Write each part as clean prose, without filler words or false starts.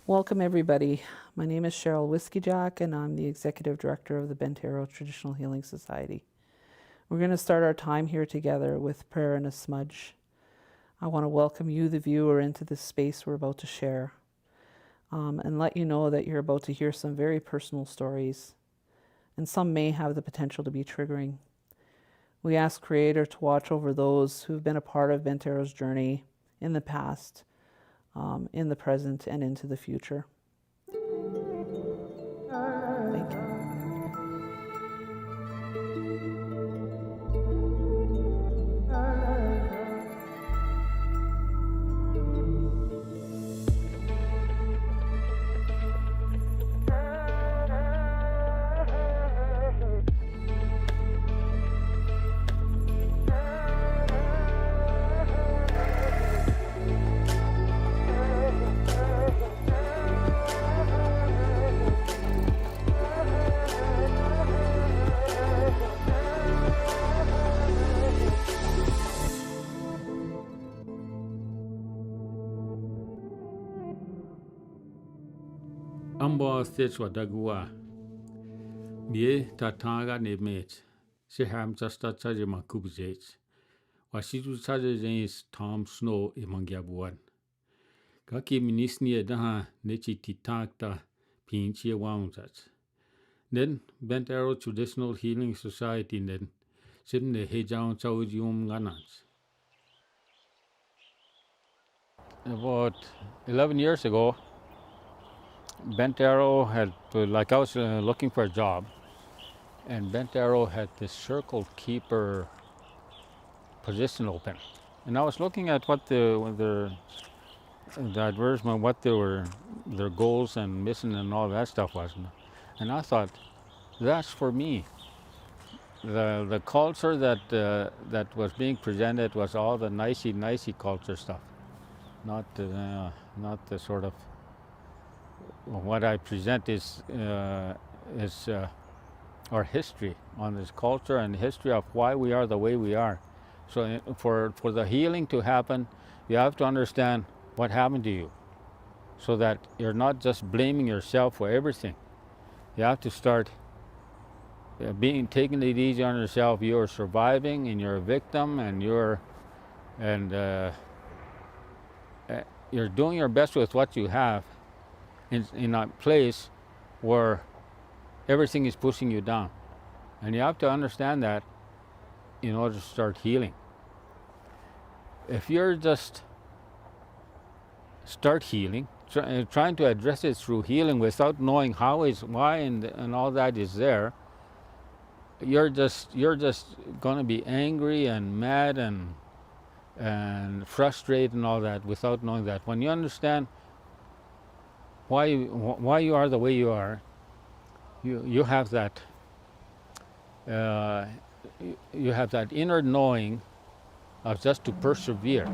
Welcome everybody. My name is Cheryl Whiskeyjack and I'm the Executive Director of the Bentero Traditional Healing Society. We're going to start our time here together with prayer and a smudge. I want to welcome you, the viewer, into this space we're about to share and let you know that you're about to hear some very personal stories, and some may have the potential to be triggering. We ask Creator to watch over those who've been a part of Bentero's journey in the past, in the present, and into the future. Thank you. Ambo thechwa dagua. Mie tataga ne met. Se ham jasta chaje makubjet. Washitu chaje james Tom Snow e mangyabuan. Kaki minisni daha nechi titakta pinchi waunzat. Then Bentero Traditional Healing Society then simne hejaun chaujium ganans. About 11 years ago, Bentero had, like I was looking for a job, and Bentero had this circle keeper position open. And I was looking at what the advertisement, what their goals and mission and all that stuff was. And I thought, that's for me. The culture that was being presented was all the nicey culture stuff, not the sort of, what I present is our history on this culture and history of why we are the way we are. So for the healing to happen, you have to understand what happened to you, so that you're not just blaming yourself for everything. You have to start taking it easy on yourself. You're surviving and you're a victim, and you're doing your best with what you have in a place where everything is pushing you down. And you have to understand that in order to start healing. If you're just start healing, trying to address it through healing without knowing why and all that is there, you're just going to be angry and mad and frustrated and all that without knowing that. When you understand why you are the way you are, you have that inner knowing of just to persevere.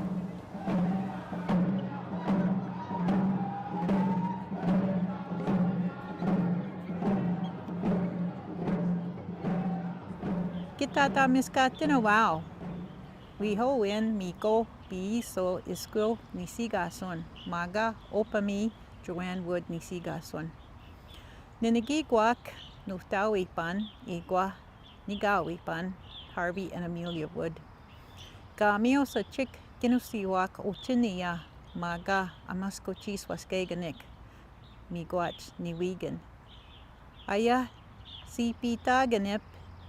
Kitata miskatina wow. We ho in miko bi so isko nisigason maga opami Joanne Wood nisigason. Ninigiguak nuftawipan igwa nigawipan Harvey and Amelia Wood. Gamio sa chick ginusiwak ochiniya maga amaskochis waskeganik miguach niwigan. Aya sipita ganip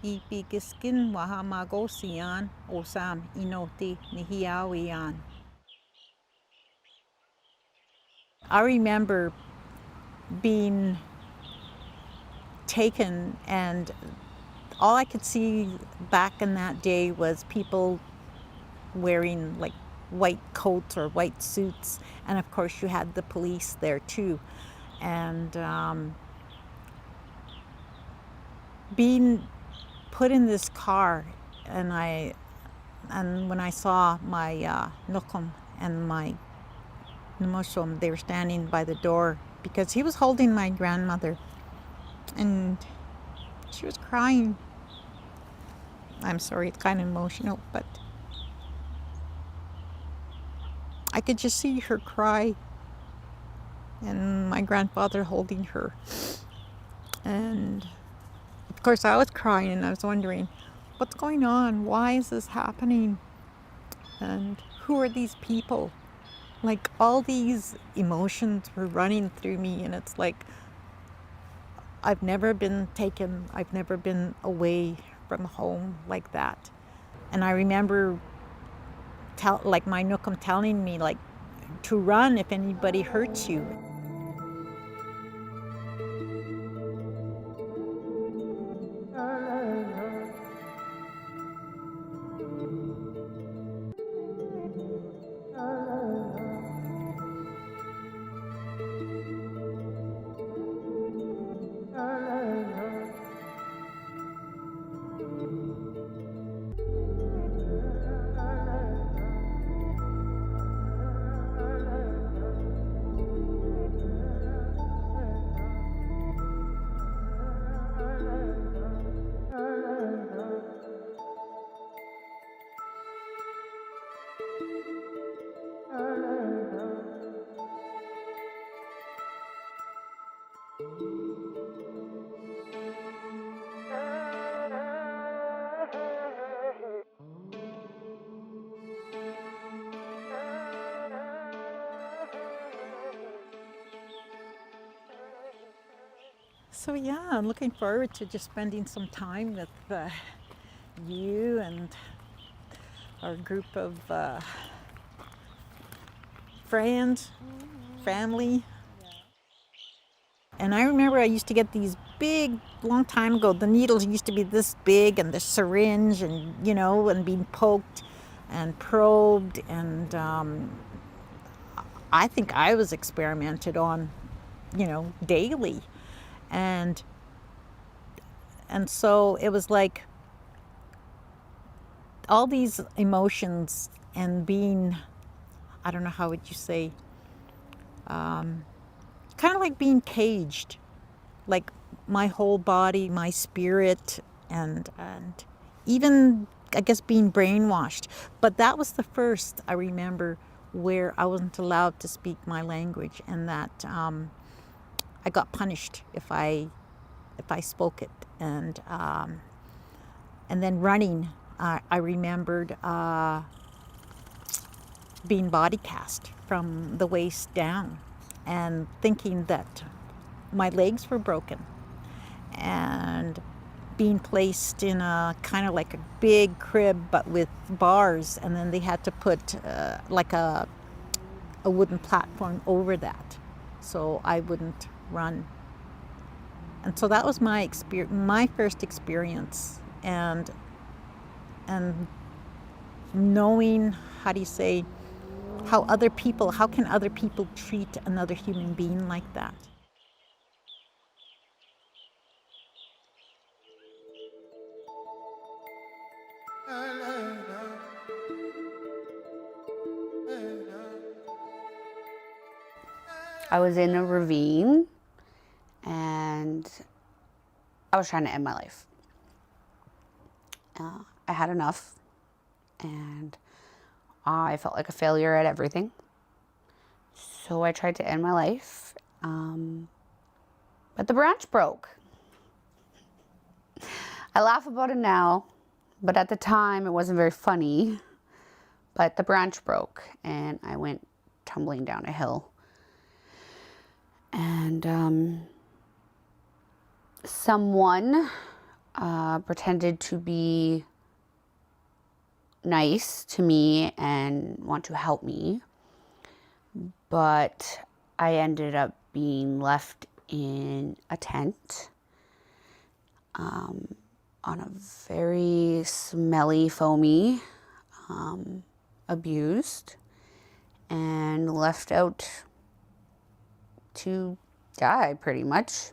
ipikiskin wahamago siyan osam inoti nihiawian. I remember being taken, and all I could see back in that day was people wearing like white coats or white suits, and of course you had the police there too. And being put in this car, and when I saw my nukum and my And most of them, they were standing by the door because he was holding my grandmother and she was crying. I'm sorry, it's kind of emotional, but I could just see her cry and my grandfather holding her. And of course I was crying and I was wondering, what's going on? Why is this happening? And who are these people? Like, all these emotions were running through me, and it's like, I've never been taken, I've never been away from home like that. And I remember like my Nookum telling me, like, to run if anybody hurts you. So yeah, I'm looking forward to just spending some time with you and our group of friends, family. And I remember I used to get these big, long time ago, the needles used to be this big, and the syringe, and and being poked and probed, and I think I was experimented on, daily. And so it was like all these emotions and being, I don't know, how would you say, kind of like being caged, like my whole body, my spirit, and even, I guess, being brainwashed. But that was the first, I remember, where I wasn't allowed to speak my language, and that I got punished if I spoke it. And then running, I remembered being body cast from the waist down, and thinking that my legs were broken, and being placed in a kind of like a big crib but with bars, and then they had to put like a wooden platform over that so I wouldn't run. And so that was my first experience, and knowing, how do you say, how can other people treat another human being like that? I was in a ravine and I was trying to end my life. I had enough and I felt like a failure at everything. So I tried to end my life, but the branch broke. I laugh about it now, but at the time it wasn't very funny. But the branch broke and I went tumbling down a hill. And someone pretended to be nice to me and want to help me, but I ended up being left in a tent on a very smelly, foamy, abused, and left out to die, pretty much.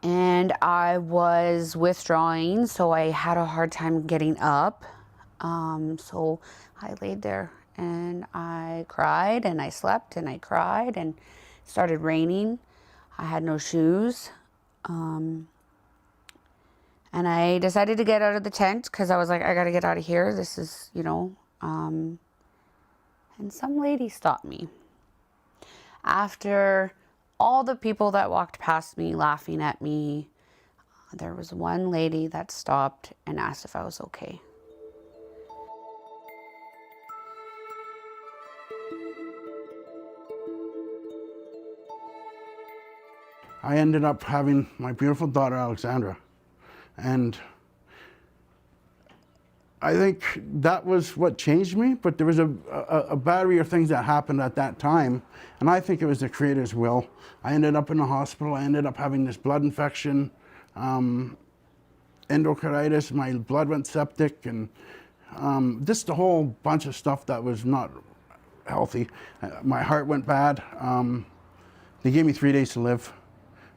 And I was withdrawing, so I had a hard time getting up. So I laid there and I cried and I slept and I cried, and it started raining. I had no shoes. And I decided to get out of the tent because I was like, I got to get out of here. This is, and some lady stopped me. After all the people that walked past me laughing at me, there was one lady that stopped and asked if I was okay. I ended up having my beautiful daughter, Alexandra. And I think that was what changed me, but there was a battery of things that happened at that time, and I think it was the Creator's will. I ended up in the hospital. I ended up having this blood infection, endocarditis, my blood went septic, and just a whole bunch of stuff that was not healthy. My heart went bad. They gave me 3 days to live.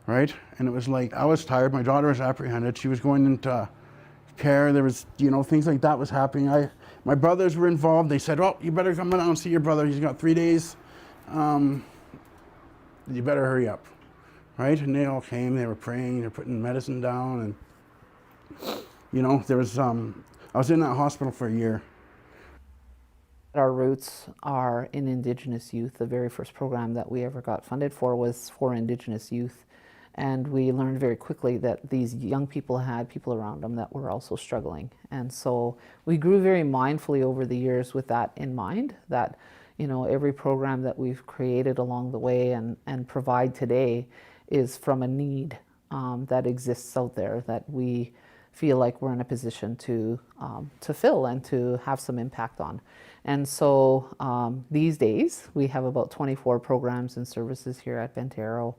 Right? And it was like, I was tired, my daughter was apprehended, she was going into care, there was, things like that was happening. My brothers were involved, they said, oh, you better come down and see your brother, he's got 3 days, you better hurry up, right? And they all came, they were praying, they're putting medicine down, and, there was, I was in that hospital for a year. Our roots are in Indigenous youth. The very first program that we ever got funded for was for Indigenous youth. And we learned very quickly that these young people had people around them that were also struggling. And so we grew very mindfully over the years with that in mind, that every program that we've created along the way and provide today is from a need that exists out there that we feel like we're in a position to fill and to have some impact on. And so these days we have about 24 programs and services here at Bentero.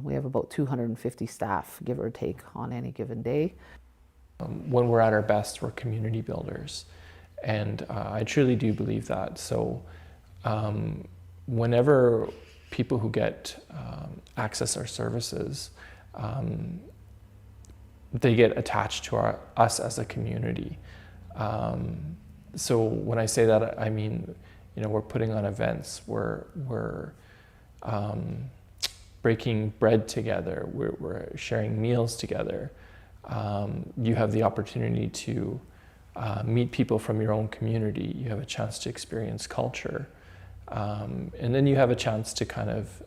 We have about 250 staff, give or take, on any given day. When we're at our best, we're community builders. And I truly do believe that. So whenever people who get access our services, they get attached to us as a community. So when I say that, I mean, we're putting on events, we're breaking bread together, we're sharing meals together. You have the opportunity to meet people from your own community. You have a chance to experience culture. And then you have a chance to kind of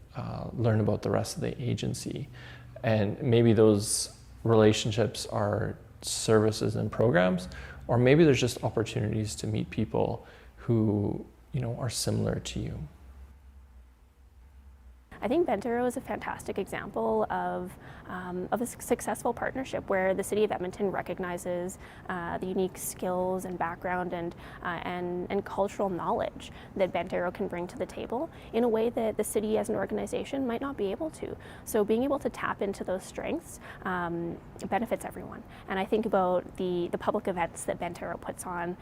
learn about the rest of the agency. And maybe those relationships are services and programs, or maybe there's just opportunities to meet people who, are similar to you. I think Bentero is a fantastic example of a successful partnership where the City of Edmonton recognizes the unique skills and background and cultural knowledge that Bentero can bring to the table in a way that the city as an organization might not be able to. So being able to tap into those strengths benefits everyone. And I think about the public events that Bentero puts on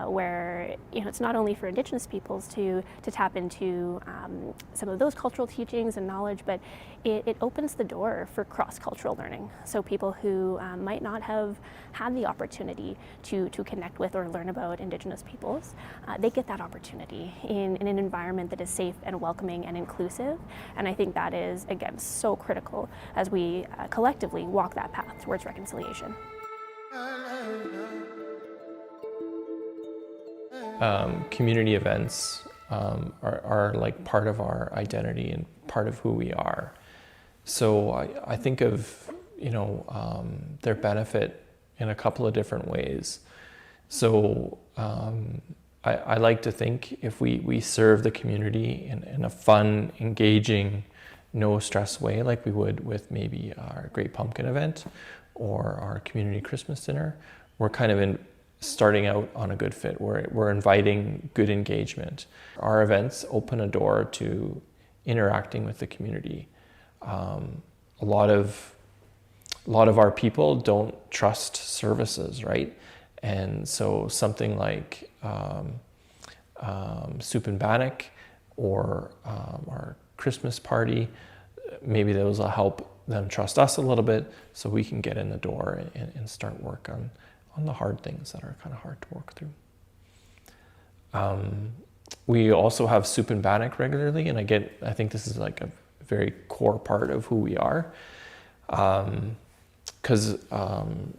where it's not only for Indigenous peoples to tap into some of those cultural teachings and knowledge, but it opens the door for cross-cultural learning. So people who might not have had the opportunity to connect with or learn about Indigenous peoples, they get that opportunity in an environment that is safe and welcoming and inclusive. And I think that is, again, so critical as we collectively walk that path towards reconciliation. Community events are like part of our identity and part of who we are. So I think of their benefit in a couple of different ways. So I like to think if we serve the community in a fun, engaging, no stress way, like we would with maybe our Great Pumpkin event or our community Christmas dinner, we're kind of starting out on a good fit. We're inviting good engagement. Our events open a door to interacting with the community. A lot of our people don't trust services, right? And so something like Soup and Bannock or our Christmas party, maybe those will help them trust us a little bit so we can get in the door and start work on the hard things that are kind of hard to work through. We also have soup and bannock regularly, and I think this is like a very core part of who we are. Because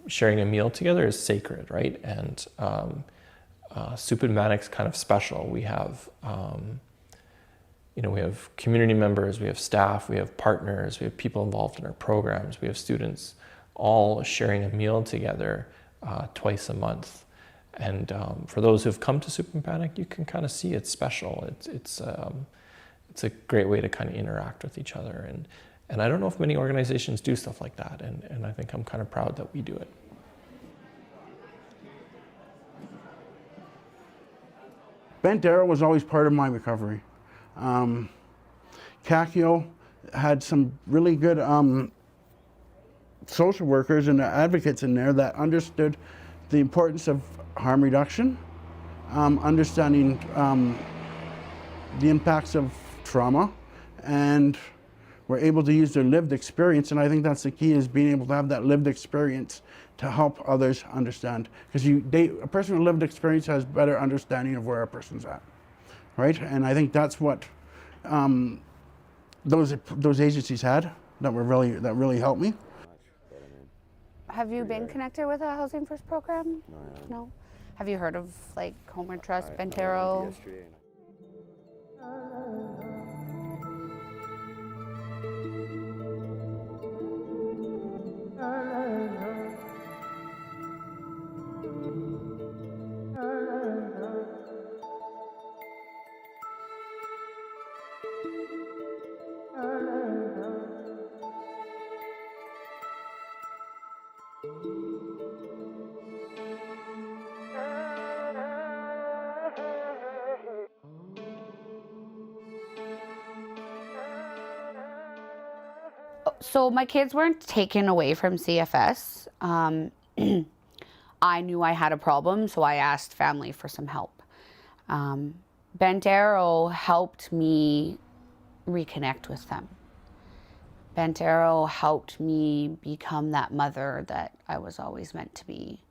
sharing a meal together is sacred, right? And soup and bannock's kind of special. We have, we have community members, we have staff, we have partners, we have people involved in our programs, we have students all sharing a meal together twice a month. And for those who've come to soup and bannock, you can kind of see it's special. It's a great way to kind of interact with each other. And I don't know if many organizations do stuff like that. And I think I'm kind of proud that we do it. Bent Arrow was always part of my recovery. CACIO had some really good social workers and advocates in there that understood the importance of harm reduction, understanding the impacts of trauma, and were able to use their lived experience. And I think that's the key, is being able to have that lived experience to help others understand. Because a person with lived experience has better understanding of where a person's at, right? And I think that's what those agencies had that really helped me. Have you been connected with a Housing First program? No. Have you heard of like Homeward Trust, Bent Arrow? So my kids weren't taken away from CFS. I knew I had a problem, so I asked family for some help. Bent Arrow helped me reconnect with them. Bent Arrow helped me become that mother that I was always meant to be.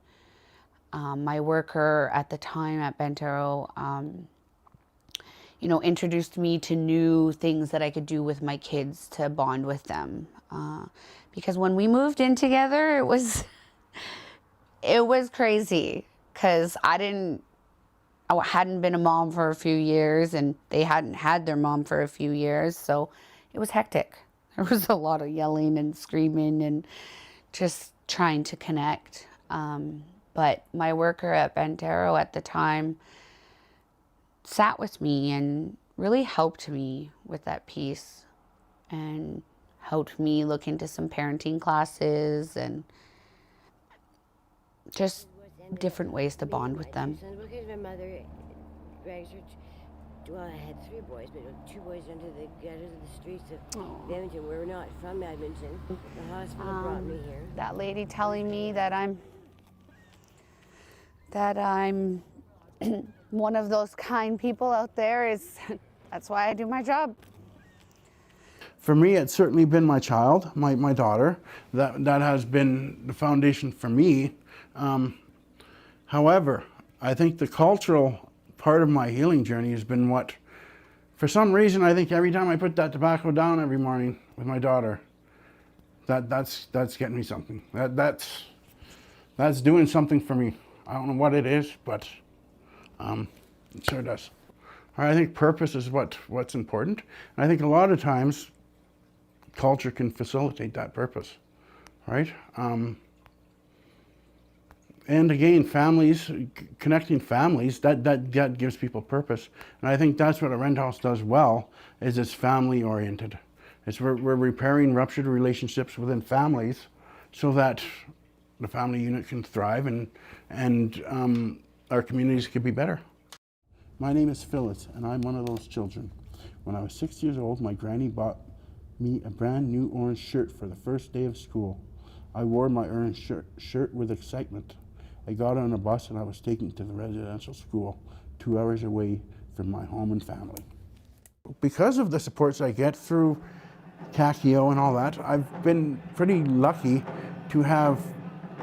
My worker at the time at Bent Arrow, introduced me to new things that I could do with my kids to bond with them. Because when we moved in together, it was crazy, because I hadn't been a mom for a few years, and they hadn't had their mom for a few years, so it was hectic. There was a lot of yelling and screaming and just trying to connect. But my worker at Bent Arrow at the time sat with me and really helped me with that piece, and helped me look into some parenting classes and just different ways to bond with them. My mother drags her. Well, I had 3 boys, but 2 boys into the gutters of the streets of Edmonton. We're not from Edmonton. The hospital brought me here. That lady telling me that I'm one of those kind people out there that's why I do my job. For me, it's certainly been my child, my daughter. That has been the foundation for me. However, I think the cultural part of my healing journey has been what, for some reason, I think every time I put that tobacco down every morning with my daughter, that's getting me something. That's doing something for me. I don't know what it is, but it sure does. I think purpose is what's important. And I think a lot of times culture can facilitate that purpose, right? And again, families, connecting families, that gives people purpose. And I think that's what a rent house does well, is it's family oriented. We're repairing ruptured relationships within families so that the family unit can thrive and our communities can be better. My name is Phyllis, and I'm one of those children. When I was 6 years old, my granny bought me a brand new orange shirt for the first day of school. I wore my orange shirt with excitement. I got on a bus and I was taken to the residential school, 2 hours away from my home and family. Because of the supports I get through CACIO and all that, I've been pretty lucky to have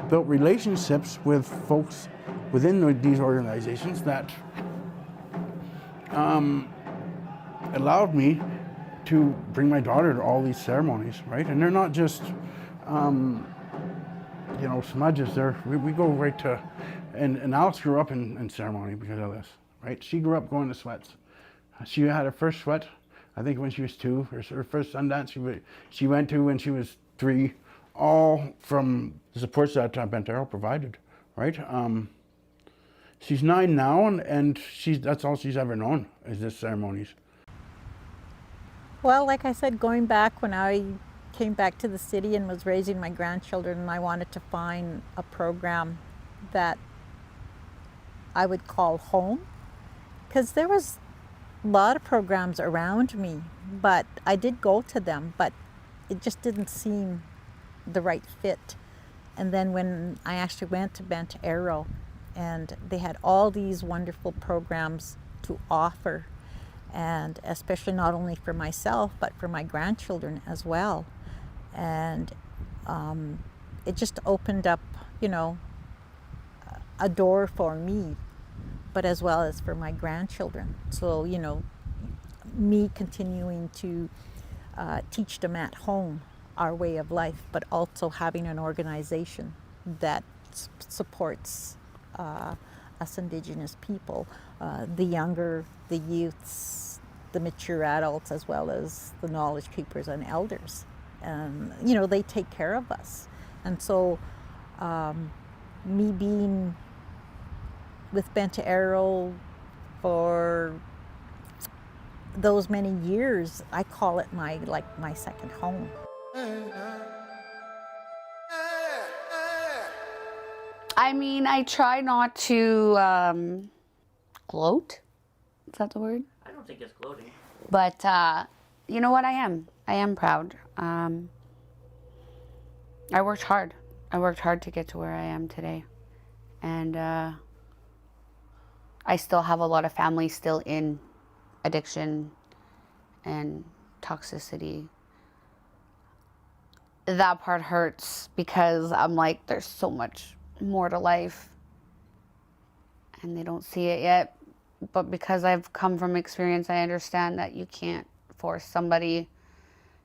built relationships with folks within these organizations that allowed me to bring my daughter to all these ceremonies, right? And they're not just, you know, smudges. We go right to, and Alex grew up in ceremony because of this, right? She grew up going to sweats. She had her first sweat, I think when she was 2, her first Sundance she went to when she was 3, all from the supports that Bentero provided, right? She's 9 now, and that's all she's ever known is this ceremonies. Well, like I said, going back when I came back to the city and was raising my grandchildren, and I wanted to find a program that I would call home, because there was a lot of programs around me, but I did go to them, but it just didn't seem the right fit. And then when I actually went to Bentero, and they had all these wonderful programs to offer, and especially not only for myself, but for my grandchildren as well. And it just opened up, you know, a door for me, but as well as for my grandchildren. So, you know, me continuing to teach them at home our way of life, but also having an organization that supports us Indigenous people, the younger, the youths, the mature adults, as well as the knowledge keepers and elders. And, you know, they take care of us. And so me being with Bentero for those many years, I call it my second home. I mean, I try not to gloat. Is that the word? I don't think it's gloating. But you know what? I am proud. I worked hard. I worked hard to get to where I am today. And I still have a lot of family still in addiction and toxicity. That part hurts because I'm like, there's so much more to life and they don't see it yet. But because I've come from experience, I understand that you can't force somebody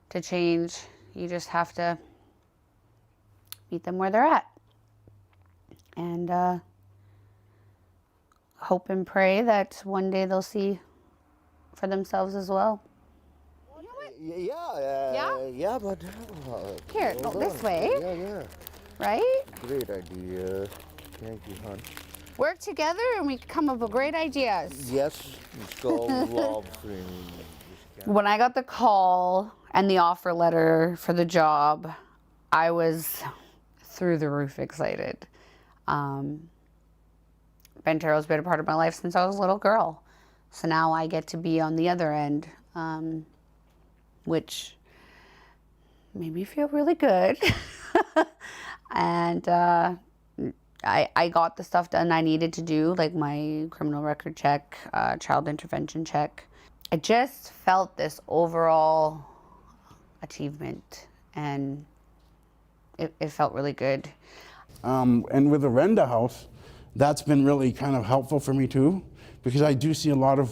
to change. You just have to meet them where they're at. And hope and pray that one day they'll see for themselves as well. Yeah, but Here, go this way. Yeah. Right? Great idea. Thank you, hon. Work together and we come up with great ideas. Yes, let's go love thing. When I got the call and the offer letter for the job, I was through the roof excited. Bentero's been a part of my life since I was a little girl. So now I get to be on the other end, which made me feel really good. And I got the stuff done I needed to do, like my criminal record check, child intervention check. I just felt this overall achievement, and it felt really good. And with the Renda House, that's been really kind of helpful for me too, because I do see a lot of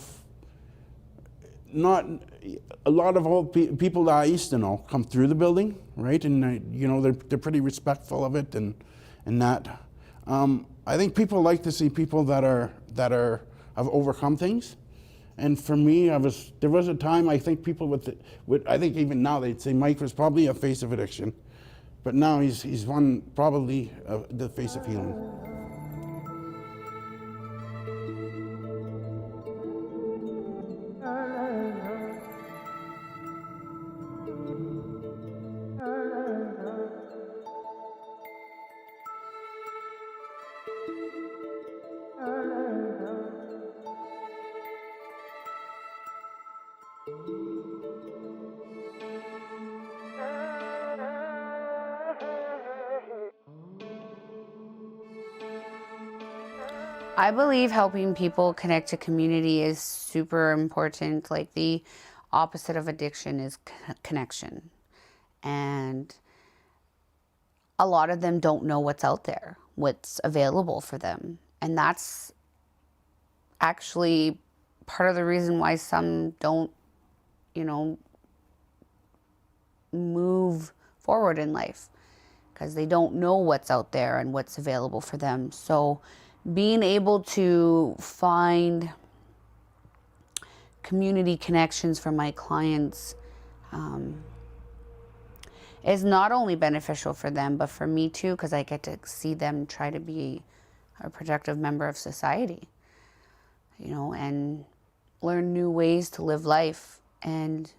old people that I used to know come through the building, right? And you know, they're pretty respectful of it and that. I think people like to see people that have overcome things. And for me, there was a time I think people I think even now they'd say Mike was probably a face of addiction, but now he's one probably the face of healing. I believe helping people connect to community is super important. Like, the opposite of addiction is connection. And a lot of them don't know what's out there, what's available for them. And that's actually part of the reason why some don't, move forward in life, because they don't know what's out there and what's available for them. So being able to find community connections for my clients is not only beneficial for them, but for me too, because I get to see them try to be a productive member of society, and learn new ways to live life and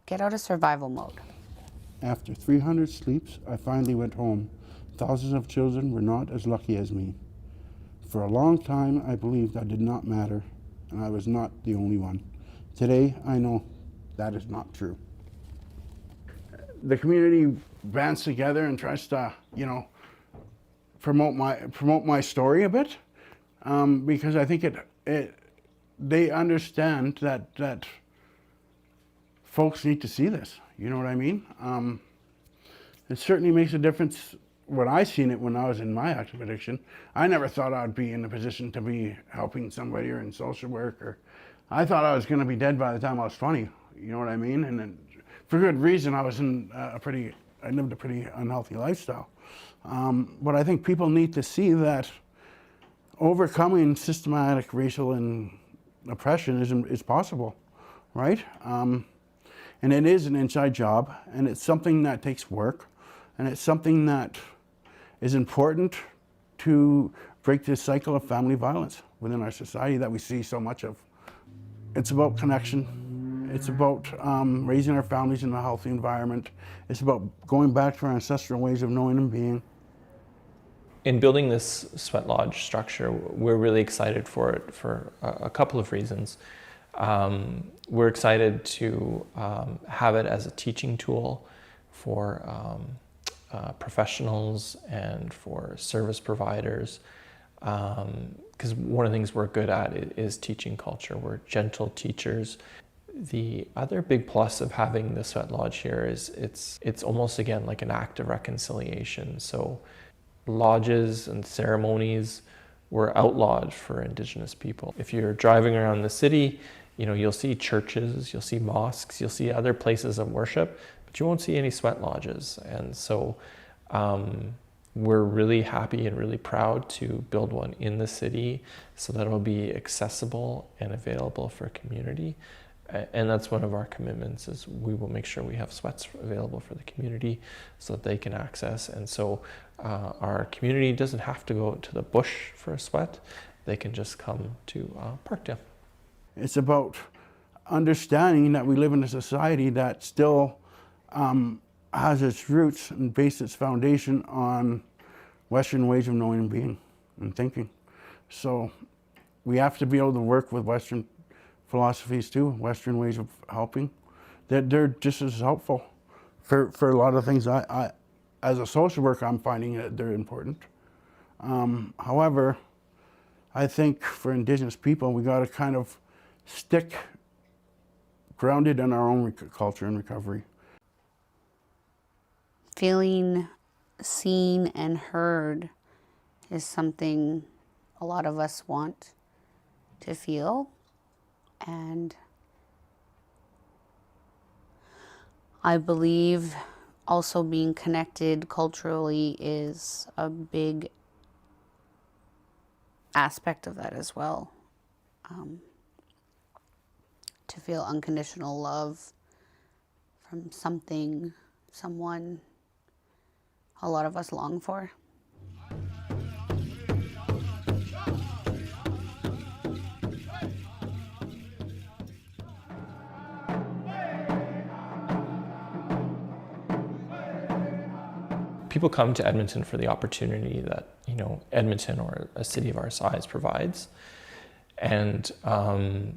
get out of survival mode. After 300 sleeps, I finally went home. Thousands of children were not as lucky as me. For a long time, I believed I did not matter, and I was not the only one. Today, I know that is not true. The community bands together and tries to, promote my story a bit, because I think they understand that folks need to see this. You know what I mean? It certainly makes a difference when I seen it when I was in my active addiction. I never thought I'd be in a position to be helping somebody or in social work, or I thought I was going to be dead by the time I was 20. You know what I mean? And then, for good reason, I was I lived a pretty unhealthy lifestyle. But I think people need to see that overcoming systematic racial and oppression is possible, right? And it is an inside job, and it's something that takes work, and it's something that is important to break this cycle of family violence within our society that we see so much of. It's about connection. It's about raising our families in a healthy environment. It's about going back to our ancestral ways of knowing and being. In building this sweat lodge structure, we're really excited for it for a couple of reasons. We're excited to have it as a teaching tool for professionals and for service providers, because one of the things we're good at is teaching culture. We're gentle teachers. The other big plus of having the sweat lodge here is it's almost, again, like an act of reconciliation. So lodges and ceremonies were outlawed for Indigenous people. If you're driving around the city, you'll see churches, you'll see mosques, you'll see other places of worship, but you won't see any sweat lodges. And so we're really happy and really proud to build one in the city so that it'll be accessible and available for community. And that's one of our commitments, is we will make sure we have sweats available for the community so that they can access. And so our community doesn't have to go to the bush for a sweat. They can just come to Parkdale. It's about understanding that we live in a society that still has its roots and based its foundation on Western ways of knowing and being and thinking. So we have to be able to work with Western philosophies too, Western ways of helping. They're just as helpful for a lot of things. I as a social worker, I'm finding that they're important. However, I think for Indigenous people, we got to kind of stick grounded in our own culture and recovery. Feeling seen and heard is something a lot of us want to feel, and I believe also being connected culturally is a big aspect of that as well. To feel unconditional love from something, someone a lot of us long for. People come to Edmonton for the opportunity that, Edmonton or a city of our size provides. And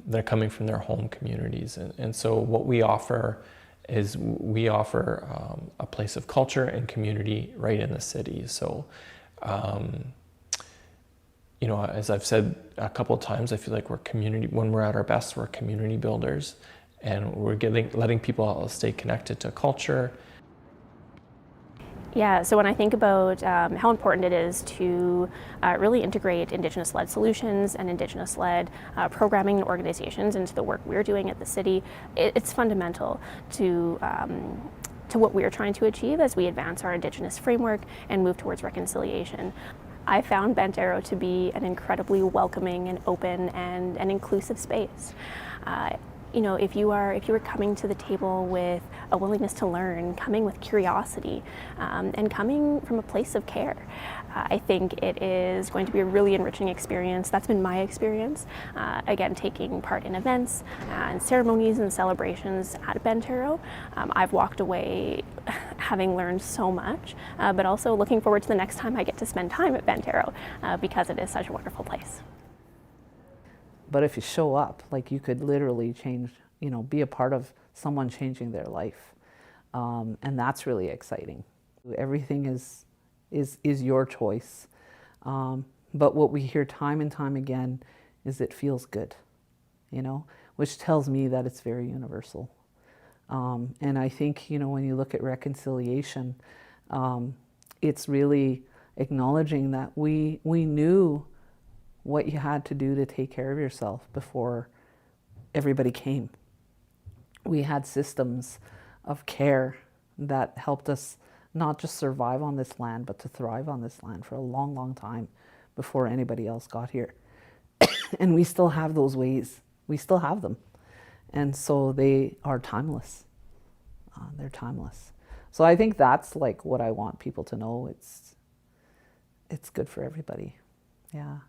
they're coming from their home communities. And so what we offer is a place of culture and community right in the city. So, as I've said a couple of times, I feel like when we're at our best, we're community builders, and we're letting people stay connected to culture. Yeah, so when I think about how important it is to really integrate Indigenous-led solutions and Indigenous-led programming and organizations into the work we're doing at the city, it's fundamental to what we're trying to achieve as we advance our Indigenous framework and move towards reconciliation. I found Bent Arrow to be an incredibly welcoming and open and inclusive space. You know, if you are coming to the table with a willingness to learn, coming with curiosity, and coming from a place of care, I think it is going to be a really enriching experience. That's been my experience. Again, taking part in events and ceremonies and celebrations at Bent Arrow, I've walked away having learned so much, but also looking forward to the next time I get to spend time at Bent Arrow because it is such a wonderful place. But if you show up, like, you could literally change, you know, be a part of someone changing their life. And that's really exciting. Everything is your choice. But what we hear time and time again is it feels good, you know, which tells me that it's very universal. And I think, you know, when you look at reconciliation, it's really acknowledging that we knew what you had to do to take care of yourself before everybody came. We had systems of care that helped us not just survive on this land, but to thrive on this land for a long, long time before anybody else got here. And we still have those ways. We still have them. And so they are timeless. They're timeless. So I think that's like what I want people to know. It's good for everybody. Yeah.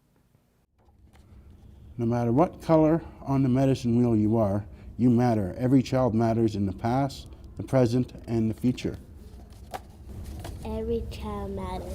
No matter what color on the medicine wheel you are, you matter. Every child matters in the past, the present, and the future. Every child matters.